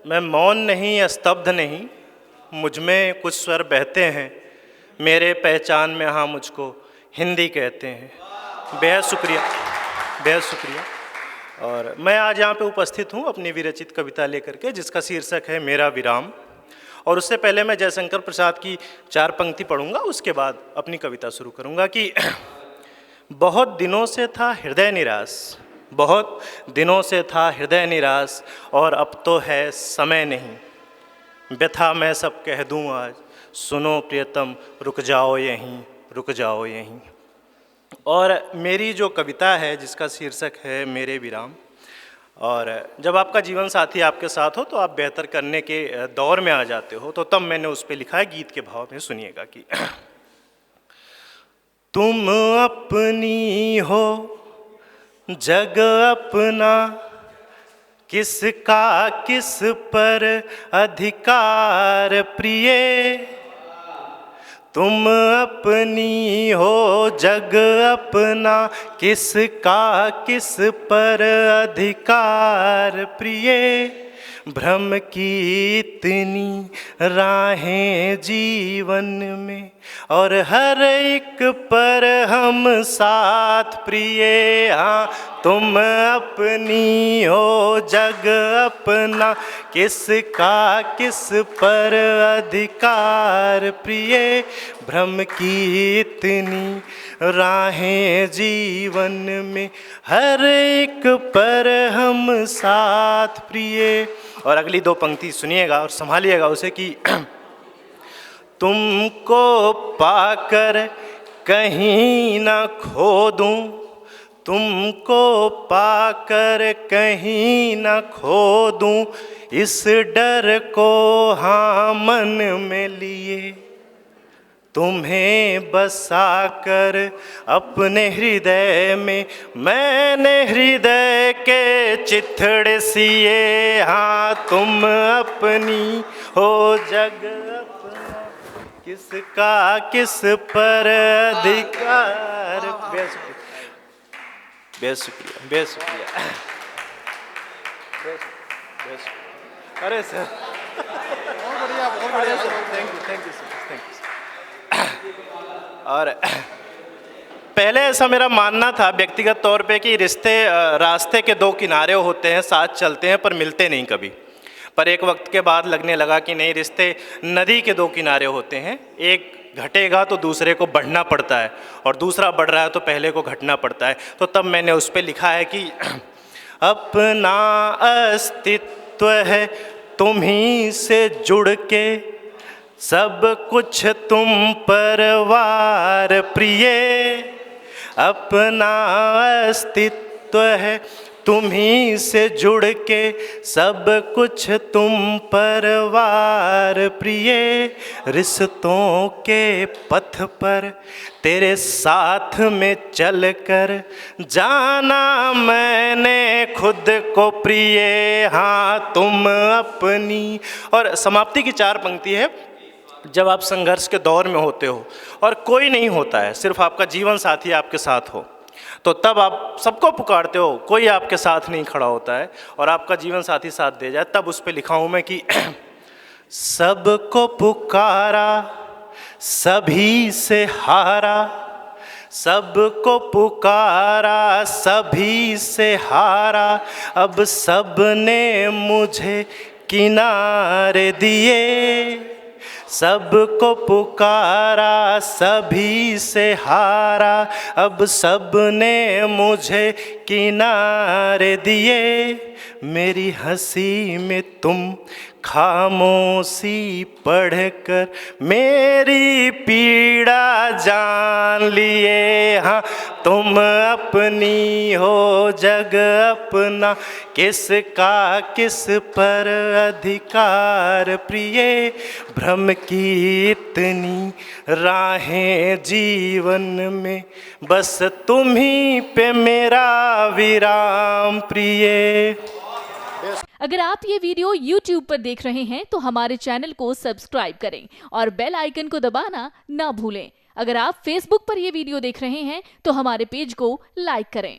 मैं मौन नहीं, स्तब्ध नहीं, मुझ में कुछ स्वर बहते हैं, मेरे पहचान में हाँ मुझको हिंदी कहते हैं। बेहद शुक्रिया, बेहद शुक्रिया। और मैं आज यहाँ पे उपस्थित हूँ अपनी विरचित कविता लेकर के, जिसका शीर्षक है मेरा विराम। और उससे पहले मैं जयशंकर प्रसाद की 4 पंक्ति पढ़ूंगा, उसके बाद अपनी कविता शुरू करूंगा कि बहुत दिनों से था हृदय निराश, बहुत दिनों से था हृदय निराश, और अब तो है समय नहीं। व्यथा मैं सब कह दूं आज, सुनो प्रियतम रुक जाओ यहीं, रुक जाओ यहीं। और मेरी जो कविता है जिसका शीर्षक है मेरे विराम, और जब आपका जीवन साथी आपके साथ हो तो आप बेहतर करने के दौर में आ जाते हो, तो तब मैंने उस पर लिखा है गीत के भाव में। सुनिएगा कि तुम अपनी हो जग अपना, किसका किस पर अधिकार प्रिय। तुम अपनी हो जग अपना, किसका किस पर अधिकार प्रिय। भ्रम की इतनी राहें जीवन में, और हर एक पर हम साथ प्रिय। हाँ, तुम अपनी हो जग अपना, किसका किस पर अधिकार प्रिय। भ्रम की इतनी राहें जीवन में, हर एक पर हम साथ प्रिय। और अगली 2 पंक्ति सुनिएगा और संभालिएगा उसे कि तुमको पाकर कहीं ना खो दूं, तुमको पाकर कहीं ना खो दूं, इस डर को हाँ मन में लिए। तुम्हें बसाकर अपने हृदय में, मैंने हृदय के चिथड़े सिए। हाँ, तुम अपनी हो जग अपना, किसका किस पर अधिकार। बेहद शुक्रिया, बेहद शुक्रिया, बेहद शुक्रिया। अरे सर, बहुत बढ़िया, बहुत बढ़िया sir, thank you, thank you sir, thank you. और पहले ऐसा मेरा मानना था व्यक्तिगत तौर पे कि रिश्ते रास्ते के 2 किनारे होते हैं, साथ चलते हैं पर मिलते नहीं कभी। पर एक वक्त के बाद लगने लगा कि नहीं, रिश्ते नदी के 2 किनारे होते हैं, एक घटेगा तो दूसरे को बढ़ना पड़ता है, और दूसरा बढ़ रहा है तो पहले को घटना पड़ता है। तो तब मैंने उस पर लिखा है कि अपना अस्तित्व है तुम्हीं से जुड़ के, सब कुछ तुम पर वार प्रिय। अपना अस्तित्व है तुम्हीं से जुड़ के, सब कुछ तुम पर वार प्रिय। रिश्तों के पथ पर तेरे साथ में चलकर, जाना मैंने खुद को प्रिय। हाँ, तुम अपनी। और समाप्ति की 4 पंक्ति है, जब आप संघर्ष के दौर में होते हो और कोई नहीं होता है, सिर्फ आपका जीवन साथी आपके साथ हो, तो तब आप सबको पुकारते हो, कोई आपके साथ नहीं खड़ा होता है, और आपका जीवन साथी साथ दे जाए। तब उस पे लिखा हूँ मैं कि सबको पुकारा सभी से हारा, सबको पुकारा सभी से हारा, अब सबने मुझे किनारे दिए। सबको पुकारा सभी से हारा, अब सबने मुझे किनारे दिए। मेरी हंसी में तुम खामोशी पढ़कर मेरी पीड़ा जान लिए। हाँ, तुम अपनी हो जग अपना, किसका किस पर अधिकार प्रिय। भ्रम की इतनी राहें जीवन में, बस तुम्हीं पे मेरा विराम प्रिय। अगर आप ये वीडियो YouTube पर देख रहे हैं तो हमारे चैनल को सब्सक्राइब करें और बेल आइकन को दबाना ना भूलें। अगर आप Facebook पर ये वीडियो देख रहे हैं तो हमारे पेज को लाइक करें।